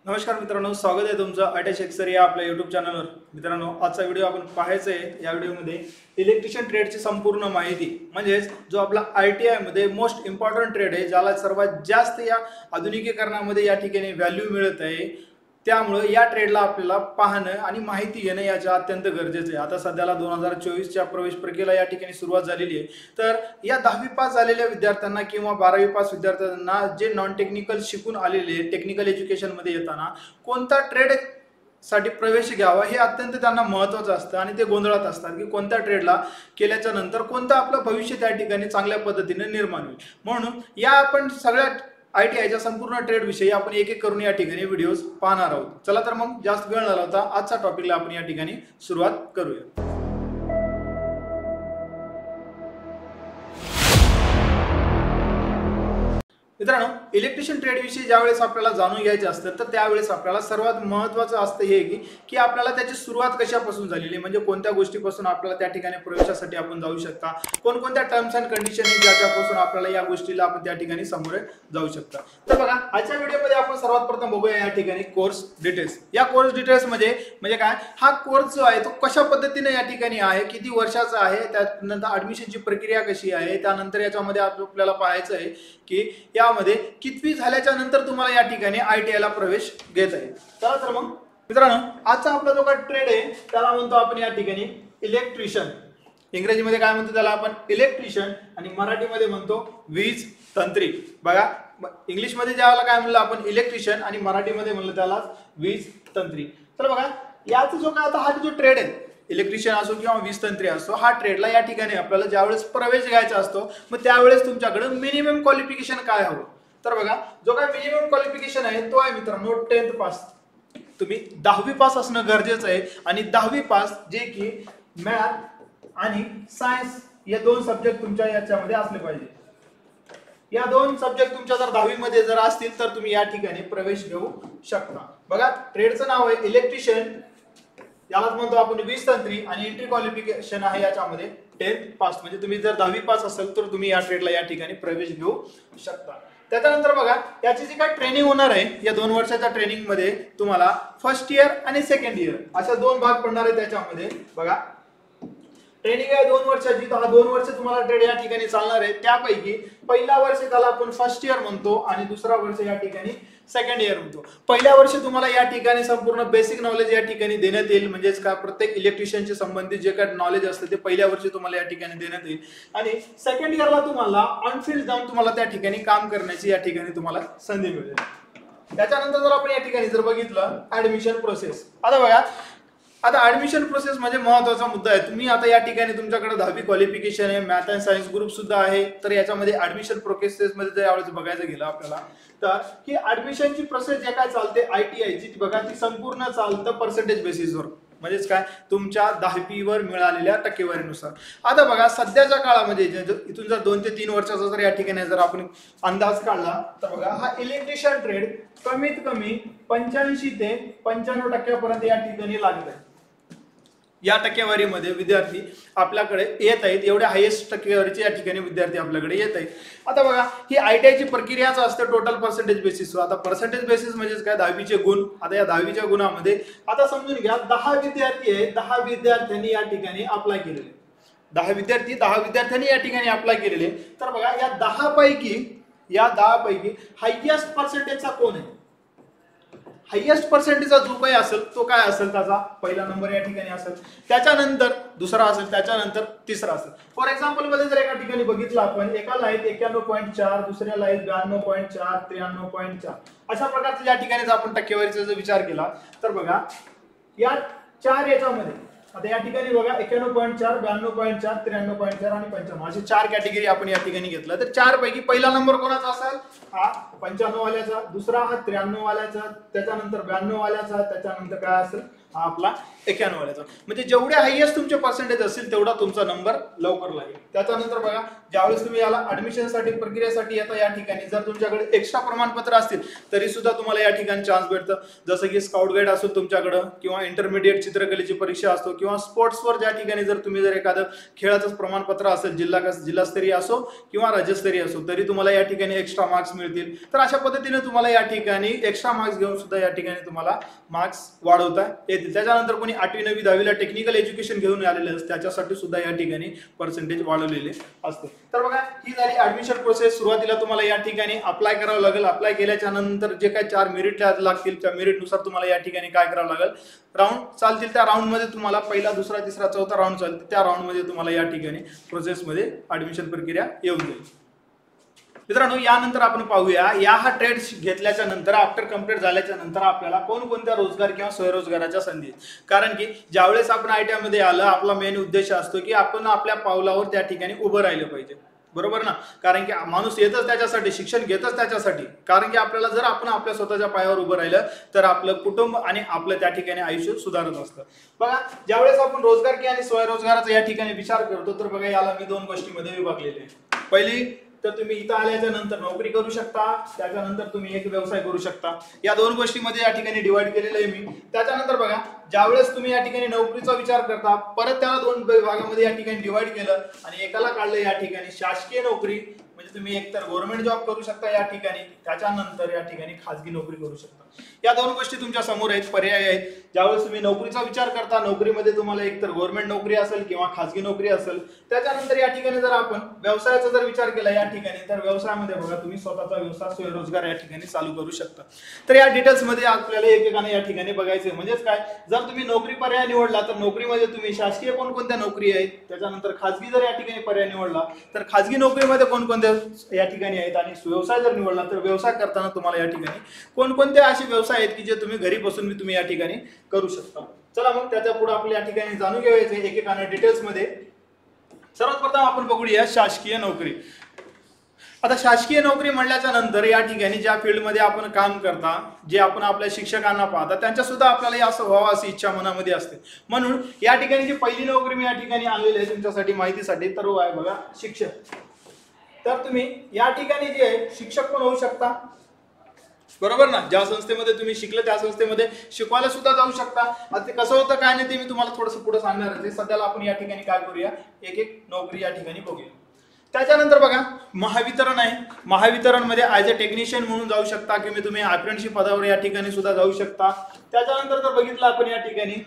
नमस्कार मित्रांनो, स्वागत आहे तुमचं अटॅच एक्सर या आपल्या यूट्यूब चॅनलवर. मित्रांनो, आजचा व्हिडिओ आपण पाहायचा आहे. या व्हिडिओमध्ये इलेक्ट्रिशियन ट्रेडची संपूर्ण माहिती म्हणजेच जो आपला ITI मध्ये मोस्ट इम्पॉर्टंट ट्रेड आहे, ज्याला सर्वात जास्त या आधुनिकीकरणामध्ये या ठिकाणी व्हॅल्यू मिळत आहे, त्यामुळे या ट्रेडला आपल्याला पाहणं आणि माहिती घेणं याचं अत्यंत गरजेचं आहे. आता सध्याला 2024च्या प्रवेश प्रक्रियेला या ठिकाणी सुरुवात झालेली आहे. तर या 10वी पास झालेल्या विद्यार्थ्यांना किंवा 12वी पास विद्यार्थ्यांना जे नॉन टेक्निकल शिकून आलेले टेक्निकल एज्युकेशनमध्ये येताना कोणता ट्रेड साठी प्रवेश घ्यावा हे अत्यंत त्यांना महत्त्वाचं असतं आणि ते गोंधळात असतात की कोणत्या ट्रेडला केल्याच्या नंतर कोणतं आपलं भविष्य त्या ठिकाणी चांगल्या पद्धतीने निर्माण होईल. म्हणून या आपण सगळ्या ITIच्या संपूर्ण ट्रेड विषयी आपण एक एक करून या ठिकाणी व्हिडिओज पाहणार आहोत. चला तर मग जास्त वेळ न लावता आजच्या टॉपिकला आपण या ठिकाणी सुरुवात करूया. मित्रांनो, इलेक्ट्रिशियन ट्रेड विषयी ज्यावेळेस आपल्याला जाणून घ्यायचे असतं तर त्यावेळेस आपल्याला सर्वात महत्त्वाचं असतं हे की आपल्याला त्याची सुरुवात कशापासून झालेली, म्हणजे कोणत्या गोष्टीपासून आपल्याला त्या ठिकाणी प्रवेशासाठी आपण जाऊ शकता, कोणकोणत्या टर्म्स अँड कंडिशन आहेत ज्याच्यापासून आपल्याला या गोष्टीला आपण त्या ठिकाणी सामोरे जाऊ शकता. तर बघा, आजच्या व्हिडिओमध्ये आपण सर्वात प्रथम बघूया या ठिकाणी कोर्स डिटेल्स. या कोर्स डिटेल्स म्हणजे काय, हा कोर्स जो आहे तो कशा पद्धतीने या ठिकाणी आहे, किती वर्षाचा आहे, त्यानंतर ऍडमिशनची प्रक्रिया कशी आहे, त्यानंतर याच्यामध्ये आपल्याला पाहायचं आहे की यामध्ये कितवी झाल्याच्या नंतर तुम्हाला या ठिकाणी ITI ला प्रवेश घेता येईल. चला तर मग मित्रांनो, आजचा आपला जो काही ट्रेड आहे त्याला म्हणतो आपण या ठिकाणी इलेक्ट्रिशियन. इंग्रजीमध्ये काय म्हणतो त्याला आपण इलेक्ट्रिशियन आणि मराठीमध्ये म्हणतो वीज तंत्री. बघा, इंग्लिशमध्ये ज्याला काय म्हणलं आपण इलेक्ट्रिशियन आणि मराठीमध्ये म्हणलं त्याला वीज तंत्री. तर बघा, याचा जो काय आता हा जो ट्रेड आहे इलेक्ट्रिशियन असो किंवा वीज तंत्री असो, हा ट्रेडला या ठिकाणी आपल्याला ज्यावेळेस प्रवेश घ्यायचा असतो मग त्यावेळेस तुमच्याकडे मिनिमम क्वालिफिकेशन काय हवं. तर बघा, जो काय मिनिमम क्वालिफिकेशन आहे तो आहे मित्रांनो 10th पास. तुम्ही 10वी पास असणं गरजेचं आहे आणि 10वी पास जे की मॅथ आणि सायन्स या दोन सब्जेक्ट तुमच्या याच्यामध्ये असले पाहिजे. या दोन सब्जेक्ट तुमच्या जर 10वी मध्ये जर असतील तर तुम्ही या ठिकाणी प्रवेश घेऊ शकता. बघा, ट्रेडचं नाव आहे इलेक्ट्रिशियन, यालाच म्हणतो आपण वीज तंत्री आणि एंट्री क्वालिफिकेशन आहे याच्यामध्ये 10th पास. म्हणजे तुम्ही जर 10वी पास असेल तर तुम्ही या ट्रेडला या ठिकाणी प्रवेश घेऊ शकता. त्याच्यानंतर बघा, याची जी काय ट्रेनिंग होणार आहे या 2 वर्षाच्या ट्रेनिंग मध्ये तुम्हाला फर्स्ट इयर आणि सेकंड इयर अशा 2 भाग पडणार आहेत. त्याच्यामध्ये बघा, ट्रेनिंग आहे 2 वर्षाची, तर 2 वर्ष तुम्हाला ट्रेड या ठिकाणी चालणार आहे. त्यापैकी पहिला वर्ष त्याला आपण फर्स्ट इयर म्हणतो आणि दुसरा वर्ष या ठिकाणी सेकंड इयर म्हणतो. पहिल्या वर्षी तुम्हाला या ठिकाणी संपूर्ण बेसिक नॉलेज या ठिकाणी देण्यात येईल, म्हणजेच का प्रत्येक इलेक्ट्रिशियनशी संबंधित जे काही नॉलेज असतं ते पहिल्या वर्षी तुम्हाला या ठिकाणी देण्यात येईल आणि सेकंड इयरला तुम्हाला ऑन फील्ड जाऊन तुम्हाला त्या ठिकाणी काम करण्याची या ठिकाणी तुम्हाला संधी मिळेल. त्याच्यानंतर जर आपण या ठिकाणी जर बघितलं ऍडमिशन प्रोसेस. आता बघा, आता ऍडमिशन प्रोसेस म्हणजे महत्त्वाचा मुद्दा आहे. तुम्ही आता या ठिकाणी तुमच्याकडे 10वी क्वालिफिकेशन आहे, मॅथ अँड सायन्स ग्रुप सुद्धा आहे, तर याच्यामध्ये ऍडमिशन प्रोसेस मध्ये जर यावेळेस बघायचं गेलं आपल्याला तर ही ऍडमिशनची प्रोसेस जे काय चालते ITI ची, बघा ती संपूर्ण चालतं पर्सेंटेज बेसिसवर, म्हणजेच काय तुमच्या 10वी वर मिळालेल्या टक्केवारीनुसार. आता बघा, सध्याच्या काळामध्ये इथून जर 2 ते 3 वर्षाचा जर या ठिकाणी जर आपण अंदाज काढला तर बघा, हा इलेक्ट्रिशियन ट्रेड कमीत कमी 85 ते 95% या ठिकाणी लागत आहे. या टक्केवारीमध्ये विद्यार्थी आपल्याकडे येत आहेत, एवढ्या हायेस्ट टक्केवारीचे या ठिकाणी विद्यार्थी आपल्याकडे येत आहेत. आता बघा, ही ITI ची प्रक्रियाच असते टोटल पर्सेंटेज बेसिसवर. आता पर्सेंटेज बेसिस म्हणजेच काय, 10वीचे गुण. आता या 10वीच्या गुणामध्ये आता समजून घ्या 10 विद्यार्थी आहेत, 10 विद्यार्थ्यांनी या ठिकाणी अप्लाय केलेले, 10 विद्यार्थ्यांनी या ठिकाणी अप्लाय केलेले. तर बघा, या 10 पैकी हायएस्ट पर्सेंटेजचा कोण आहे, हायएस्ट पर्सेंटेजचा जो काही असेल तो काय असेल, त्याचा पहिला नंबर या ठिकाणी असेल, त्याच्यानंतर दुसरा असेल, त्याच्यानंतर तिसरा असेल. फॉर एक्झाम्पल मध्ये जर एका ठिकाणी बघितलं आपण, एकाला आहेत 91.4, दुसऱ्याला आहेत 92.4, 93.4, अशा प्रकारचे या ठिकाणी जर आपण टक्केवारीचा जर विचार केला तर बघा, या 4 याच्यामध्ये आता या ठिकाणी बघा 91.4, 92.4, 93.4 आणि 95 असे 4 कॅटेगरी आपण या ठिकाणी घेतलं तर 4 पैकी पहिला नंबर कोणाचा असेल, हा 95 वाल्याचा, दुसरा हा 93 वाल्याचा, त्याच्यानंतर 92 वाल्याचा, त्याच्यानंतर काय असेल हा आपला 91 वाल्याचा. म्हणजे जेवढे हायएस्ट तुमचे पर्सेंटेज असतील तेवढा तुमचा नंबर लवकर लागेल. त्याच्यानंतर बघा, ज्यावेळेस तुम्ही याला ऍडमिशनसाठी प्रक्रियेसाठी येता या ठिकाणी जर तुमच्याकडे एक्स्ट्रा प्रमाणपत्र असतील तरी सुद्धा तुम्हाला या ठिकाणी चान्स भेटतं. जसं की स्काउट गाईड असेल तुमच्याकडे, किंवा इंटरमिडिएट चित्रकलेची परीक्षा असतो, किंवा स्पोर्ट्सवर ज्या ठिकाणी जर तुम्ही जर एखादं खेळाचं प्रमाणपत्र असेल, जिल्हास्तरीय असो किंवा राज्यस्तरीय असो, तरी तुम्हाला या ठिकाणी एक्स्ट्रा मार्क्स मिळतील. तर अशा पद्धतीने तुम्हाला या ठिकाणी एक्स्ट्रा मार्क्स घेऊन सुद्धा या ठिकाणी तुम्हाला मार्क्स वाढवता येतील. त्याच्यानंतर कोणी 8वी 9वी 10वीला टेक्निकल एज्युकेशन घेऊन आलेले असते त्याच्यासाठी सुद्धा या ठिकाणी पर्सेंटेज वाढवलेले असते. तर बघा, ही झाली ऍडमिशन प्रोसेस. सुरुवातीला तुम्हाला या ठिकाणी अप्लाय करावं लागेल. अप्लाय केल्याच्या नंतर जे काही 4 मेरिट लागतील त्या मेरिटनुसार तुम्हाला या ठिकाणी काय करावं लागेल, राऊंड चालतील, त्या राऊंड मध्ये तुम्हाला पहिला, दुसरा, तिसरा, चौथा राऊंड चालतील, त्या राऊंड मध्ये तुम्हाला या ठिकाणी प्रोसेसमध्ये ऍडमिशन प्रक्रिया येऊन जाईल. मित्रांनो, यानंतर आपण पाहूया, या हा ट्रेड घेतल्याच्या नंतर, आफ्टर कम्प्लीट झाल्याच्या नंतर आपल्याला कोणकोणत्या रोजगार किंवा स्वयंरोजगाराच्या संधी. कारण की ज्यावेळेस आपण ITI मध्ये आलं, आपला मेन उद्देश असतो की आपण आपल्या पावलावर त्या ठिकाणी उभं राहिलं पाहिजे, बरोबर ना. कारण की माणूस येतच त्याच्यासाठी, शिक्षण घेतच त्याच्यासाठी. कारण की आपल्याला जर आपण आपल्या स्वतःच्या पायावर उभं राहिलं तर आपलं कुटुंब आणि आपलं त्या ठिकाणी आयुष्य सुधारत असतं. बघा, ज्यावेळेस आपण रोजगार आणि स्वयंरोजगाराचा या ठिकाणी विचार करतो तर बघा, याला मी 2 गोष्टीमध्ये विभागलेले आहे. पहिली तर तुम्ही इथं आल्याच्या नंतर नोकरी करू शकता, त्याच्यानंतर तुम्ही एक व्यवसाय करू शकता. या 2 गोष्टीमध्ये या ठिकाणी डिवाइड केलेलं आहे मी. त्याच्यानंतर बघा, ज्यावेळेस तुम्ही या ठिकाणी नोकरीचा विचार करता, परत त्याला 2 भागामध्ये या ठिकाणी डिवाइड केलं आणि एकाला काढलं या ठिकाणी शासकीय नोकरी, म्हणजे तुम्ही एकतर गव्हर्नमेंट जॉब करू शकता या ठिकाणी, त्याच्यानंतर या ठिकाणी खाजगी नोकरी करू शकता. या 2 गोष्टी तुमच्या समोर आहेत, पर्याय आहेत. ज्यावेळेस तुम्ही नोकरीचा विचार करता, नोकरीमध्ये तुम्हाला एकतर गव्हर्नमेंट नोकरी असेल किंवा खाजगी नोकरी असेल. त्याच्यानंतर या ठिकाणी जर आपण व्यवसायाचा जर विचार केला या ठिकाणी, तर व्यवसायामध्ये बघा, तुम्ही स्वतःचा व्यवसाय, स्वयंरोजगार या ठिकाणी चालू करू शकता. तर या डिटेल्स मध्ये आपल्याला एकेकाने या ठिकाणी बघायचे. म्हणजेच काय, जर तुम्ही नोकरी पर्याय निवडला तर नोकरीमध्ये तुम्ही शासकीय कोणकोणत्या नोकरी आहेत, त्याच्यानंतर खाजगी जर या ठिकाणी पर्याय निवडला तर खाजगी नोकरीमध्ये कोणकोणत्या या ठिकाणी आहेत, आणि व्यवसाय जर निवडला तर व्यवसाय करताना तुम्हाला या ठिकाणी कोणकोणते असे व्यवसाय आहेत की जे तुम्ही घरी बसून तुम्ही या ठिकाणी करू शकता. चला मग त्याच्या पुढे आपल्या या ठिकाणी जाणून घ्यायचे एकेकाने डिटेल्स मध्ये. सर्वात प्रथम आपण बघूया शासकीय नोकरी. आता शासकीय नोकरी म्हणल्याच्या नंतर या ठिकाणी ज्या फील्डमध्ये आपण काम करता, जे आपण आपल्या शिक्षकांना पाहता, त्यांच्या सुद्धा आपल्याला असं व्हावं अशी इच्छा मनामध्ये असते. म्हणून या ठिकाणी जी पहिली नोकरी मी या ठिकाणी आणलेली आहे तुमच्यासाठी माहितीसाठी, तर आहे बघा, शिक्षक. तर तुम्ही या ठिकाणी जे आहे शिक्षक पण होऊ शकता, बरोबर ना. ज्या संस्थेमध्ये तुम्ही शिकले त्या संस्थेमध्ये शिकवायला सुद्धा जाऊ शकता. आता ते कसं होतं काय नाही ते मी तुम्हाला थोडंसं पुढे सांगणार आहे. सध्याला आपण या ठिकाणी काय करूया, एक नोकरी या ठिकाणी बघूया. त्याच्यानंतर बघा, महावितरण आहे. महावितरण मध्ये ऍज अ टेक्निशियन म्हणून जाऊ शकता, किंवा तुम्ही अप्रेंटिसशिप पदावर या ठिकाणी सुद्धा जाऊ शकता. त्याच्यानंतर जर बघितलं आपण या ठिकाणी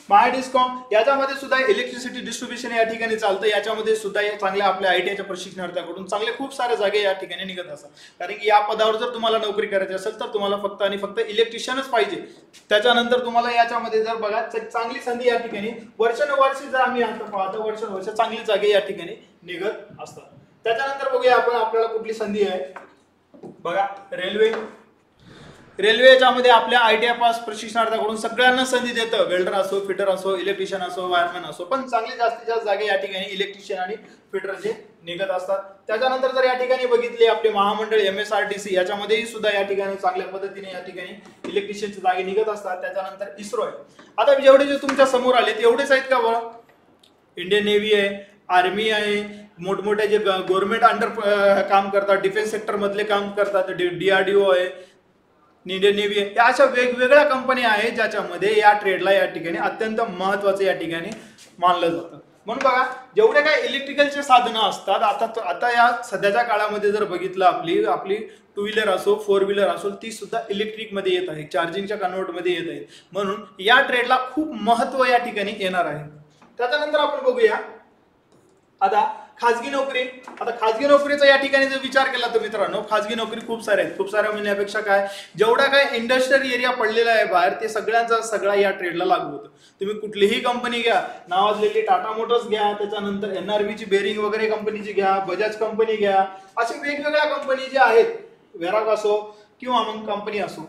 महाडिस्कॉम, याच्यामध्ये सुद्धा इलेक्ट्रिसिटी डिस्ट्रीब्युशन या ठिकाणी चालतं. याच्यामध्ये सुद्धा चांगल्या आपल्या ITIच्या प्रशिक्षणार्थ्याकडून चांगले खूप सारे जागे या ठिकाणी निघत असतात. कारण की या पदावर जर तुम्हाला नोकरी करायची असेल तर तुम्हाला फक्त आणि फक्त इलेक्ट्रिशियनच पाहिजे. त्याच्यानंतर तुम्हाला याच्यामध्ये जर बघा चांगली संधी या ठिकाणी वर्षानुवर्षी जर आम्ही आता पाहतो, वर्षानुवर्ष चांगली जागे या ठिकाणी निघत असतात. त्याच्यानंतर बघूया आपण आपल्याला कुठली संधी आहे. बघा, रेल्वे. रेल्वेच्यामध्ये आपल्या ITI पास प्रशिक्षणार्थ्याकडून सगळ्यांना संधी देतं. वेल्डर असो, फिटर असो, इलेक्ट्रिशियन असो, वायरमॅन असो, पण चांगले जास्तीत जास्त जागे या ठिकाणी इलेक्ट्रिशियन आणि फिटरचे निघत असतात. त्याच्यानंतर जर या ठिकाणी बघितले आपले महामंडळ MSRTC, याच्यामध्येही सुद्धा या ठिकाणी चांगल्या पद्धतीने या ठिकाणी इलेक्ट्रिशियनचे जागे निघत असतात. त्याच्यानंतर इस्रो आहे. आता जेवढे जे तुमच्या समोर आले तेवढेच आहेत का बघा. इंडियन नेव्ही आहे, आर्मी आहे, मोठमोठे जे गव्हर्नमेंट अंडर काम करतात, डिफेन्स सेक्टर मधले काम करतात, DRDO आहे, इंडियन नेव्ही आहे. या अशा वेगवेगळ्या कंपन्या आहेत ज्याच्यामध्ये या ट्रेडला या ठिकाणी अत्यंत महत्वाचं या ठिकाणी मानलं जातं. म्हणून बघा, जेवढे काही इलेक्ट्रिकलचे साधनं असतात, आता या सध्याच्या काळामध्ये जर बघितलं आपली 2 व्हीलर असो, 4 व्हीलर असो, ती सुद्धा इलेक्ट्रिक मध्ये येत आहे, चार्जिंगच्या कन्वर्ट मध्ये येत आहे. म्हणून या ट्रेडला खूप महत्व या ठिकाणी येणार आहे. त्याच्यानंतर आपण बघूया आता खाजगी नोकरी. आता खाजगी नोकरीचा या ठिकाणी जर विचार केला तर मित्रांनो, खाजगी नोकरी खूप साऱ्या आहेत. खूप साऱ्या म्हणण्यापेक्षा काय, जेवढा काय इंडस्ट्रियल एरिया पडलेला आहे बाहेर, ते सगळ्यांचा सगळा या ट्रेडला लागू होतं. तुम्ही कुठलीही कंपनी घ्या, नावाजलेली टाटा मोटर्स घ्या, त्याच्यानंतर NRVची बेरिंग वगैरे कंपनीची घ्या, बजाज कंपनी घ्या, असे वेगवेगळ्या कंपनी ज्या आहेत, वेराक असो किंवा मग कंपनी असो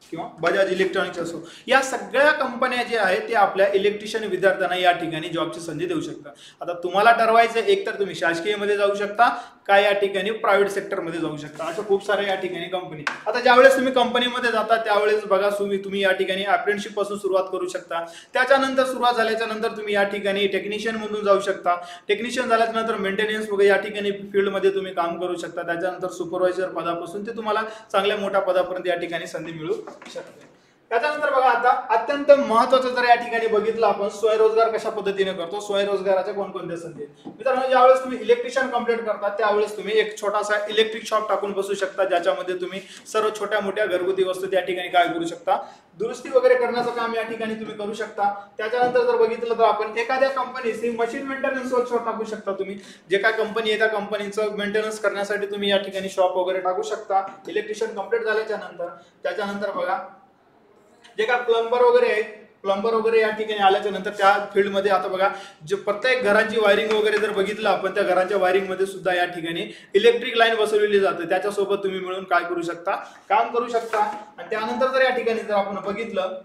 किंवा बजाज इलेक्ट्रॉनिक्स असो, या सगळ्या कंपन्या ज्या आहेत ते आपल्या इलेक्ट्रिशियन विद्यार्थ्यांना या ठिकाणी जॉबची संधी देऊ शकतात. आता तुम्हाला ठरवायचं, एकतर तुम्ही शासकीय मध्ये जाऊ शकता, काय या ठिकाणी प्रायव्हेट सेक्टरमध्ये जाऊ शकता. अशा खूप साऱ्या या ठिकाणी कंपनी. आता ज्यावेळेस तुम्ही कंपनीमध्ये जाता त्यावेळेस बघा तुम्ही या ठिकाणी अप्रेंटिसशिप पासून सुरुवात करू शकता. त्याच्यानंतर सुरुवात झाल्याच्या नंतर तुम्ही या ठिकाणी टेक्निशियन म्हणून जाऊ शकता. टेक्निशियन झाल्यानंतर मेंटेनन्स वगैरे या ठिकाणी फील्डमध्ये तुम्ही काम करू शकता. त्याच्यानंतर सुपरवायझर पदापासून ते तुम्हाला चांगल्या मोठ्या पदापर्यंत या ठिकाणी संधी मिळू शकते. त्याच्यानंतर बघा आता अत्यंत महत्त्वाचं जर या ठिकाणी बघितलं आपण स्वयंरोजगार कशा पद्धतीने करतो, स्वयंरोजगाराच्या कोणकोणत्या संधी आहेत. मित्रांनो, ज्यावेळेस तुम्ही इलेक्ट्रिशियन कंप्लीट करता त्यावेळेस तुम्ही एक छोटासा इलेक्ट्रिक शॉप टाकून बसू शकता, ज्याच्यामध्ये तुम्ही सर्व छोट्या मोठ्या घरगुती वस्तू त्या ठिकाणी काय करू शकता, दुरुस्ती वगैरे करण्याचं काम या ठिकाणी तुम्ही करू शकता. त्याच्यानंतर जर बघितलं तर आपण एखाद्या कंपनीची मशीन मेंटेनन्स वर्कशॉप टाकू शकता. तुम्ही जे काय कंपनी आहे त्या कंपनीचं मेंटेनन्स करण्यासाठी तुम्ही या ठिकाणी शॉप वगैरे टाकू शकता इलेक्ट्रिशियन कंप्लीट झाल्याच्या नंतर. त्याच्यानंतर बघा जे काय प्लंबर वगैरे या ठिकाणी आल्याच्या नंतर त्या फील्डमध्ये आता बघा जे प्रत्येक घरांची वायरिंग वगैरे जर बघितलं आपण त्या घरांच्या वायरिंग मध्ये सुद्धा या ठिकाणी इलेक्ट्रिक लाईन बसवलेली जाते. त्याच्यासोबत तुम्ही मिळून काय करू शकता, काम करू शकता. आणि त्यानंतर जर या ठिकाणी जर आपण बघितलं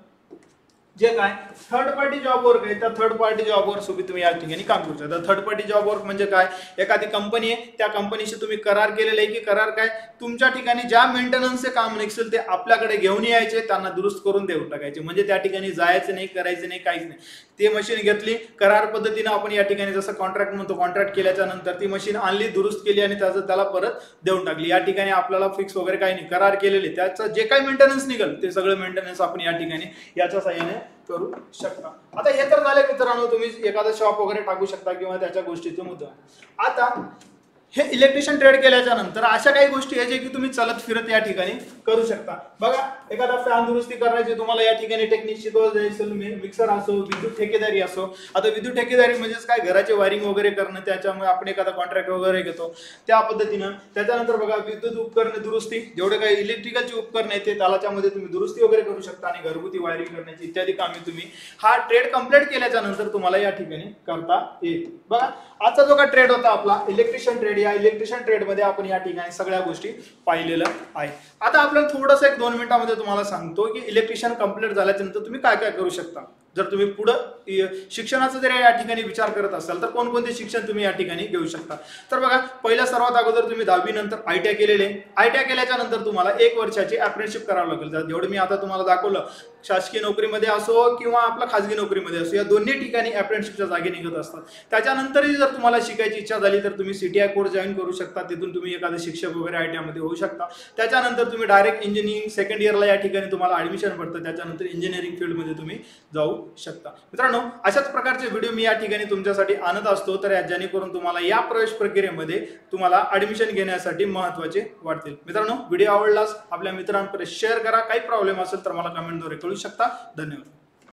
जे काय थर्ड पार्टी जॉब वर्क आहे त्या थर्ड पार्टी जॉब वर्क सोबत तुम्ही या ठिकाणी काम करू शकता. थर्ड पार्टी जॉब वर्क म्हणजे काय, एखादी कंपनी आहे त्या कंपनीशी तुम्ही करार केलेला आहे की करार काय तुमच्या ठिकाणी ज्या मेंटेनन्सचे काम नसेल ते आपल्याकडे घेऊन यायचे, त्यांना दुरुस्त करून देऊन टाकायचे. म्हणजे त्या ठिकाणी जायचं नाही, करायचं नाही, काहीच नाही. ते मशीन घेतली करार पद्धतीने आपण या ठिकाणी जसं कॉन्ट्रॅक्ट म्हणतो, कॉन्ट्रॅक्ट केल्याच्या नंतर ती मशीन आणली, दुरुस्त केली आणि त्याला परत देऊन टाकली. या ठिकाणी आपल्याला फिक्स वगैरे काही नाही, करार केलेले त्याचं जे काही मेंटेनन्स निघेल ते सगळं मेंटेनन्स आपण या ठिकाणी याच्या साहाय्याने करू शकता. आता हे तर झाले मित्रांनो, तुम्ही एखादा शॉप वगैरे टाकू शकता किंवा त्याच्या गोष्टीचा मुद्दा. आता हे इलेक्ट्रिशियन ट्रेड केल्याच्या नंतर अशा काही गोष्टी आहेत जे की तुम्ही चलत फिरत या ठिकाणी करू शकता. बघा एखादा फॅन दुरुस्ती करायची तुम्हाला या ठिकाणी टेक्निक शिकवलं असेल, मिक्सर असो, विद्युत ठेकेदारी असो. आता विद्युत ठेकेदारी म्हणजेच काय, घराचे वायरिंग वगैरे करणं, त्याच्यामुळे आपण एखादा कॉन्ट्रॅक्ट वगैरे घेतो त्या पद्धतीनं. त्याच्यानंतर बघा विद्युत उपकरणे दुरुस्ती, जेवढे काही इलेक्ट्रिकलची उपकरणे आहेत त्याच्यामध्ये तुम्ही दुरुस्ती वगैरे करू शकता आणि घरगुती वायरिंग करण्याची इत्यादी कामे तुम्ही हा ट्रेड कंप्लीट केल्याच्या नंतर तुम्हाला या ठिकाणी करता येईल. बघा आजचा जो का ट्रेड होता आपला इलेक्ट्रिशियन ट्रेड, या इलेक्ट्रिशियन ट्रेड मध्ये आपण या ठिकाणी सगळ्या गोष्टी पाहिलेलं आहे. आता आपल्याला थोडंसं एक 2 मिनिटांमध्ये तुम्हाला सांगतो की इलेक्ट्रिशियन कंप्लीट झाल्याच्या नंतर तुम्ही काय काय करू शकता. जर तुम्ही पुढे शिक्षणाचा जर या ठिकाणी विचार करत असाल तर कोणकोणते शिक्षण तुम्ही या ठिकाणी घेऊ शकता. तर बघा पहिल्या सर्वात अगोदर तुम्ही 10वी नंतर ITI केलेले. ITI केल्याच्या नंतर तुम्हाला 1 वर्षाची अप्रेंटिसशिप करावं लागेल. जेवढं मी आता तुम्हाला दाखवलं, शासकीय नोकरीमध्ये असो किंवा आपला खाजगी नोकरीमध्ये असो, या दोन्ही ठिकाणी अप्रेंटिसशिपच्या जागे निघत असतात. त्याच्यानंतरही जर तुम्हाला शिकायची इच्छा झाली तर तुम्ही CTI कोर्स जॉईन करू शकता. तिथून तुम्ही एखादे शिक्षक वगैरे ITI मध्ये होऊ शकता. त्याच्यानंतर तुम्ही डायरेक्ट इंजिनिअरिंग सेकंड इयरला या ठिकाणी तुम्हाला ऍडमिशन पडतं. त्याच्यानंतर इंजिनिअरिंग फील्डमध्ये तुम्ही जाऊ शकता. मित्रांनो अशाच प्रकारचे व्हिडिओ मी या ठिकाणी तुमच्यासाठी आणत असतो, तर जेणेकरून तुम्हाला या प्रवेश प्रक्रियेमध्ये तुम्हाला ऍडमिशन घेण्यासाठी महत्त्वाचे वाटतील. मित्रांनो व्हिडिओ आवडलास आपल्या मित्रांपर्यंत शेअर करा. काही प्रॉब्लेम असेल तर मला कमेंटद्वारे कळू शकता. धन्यवाद.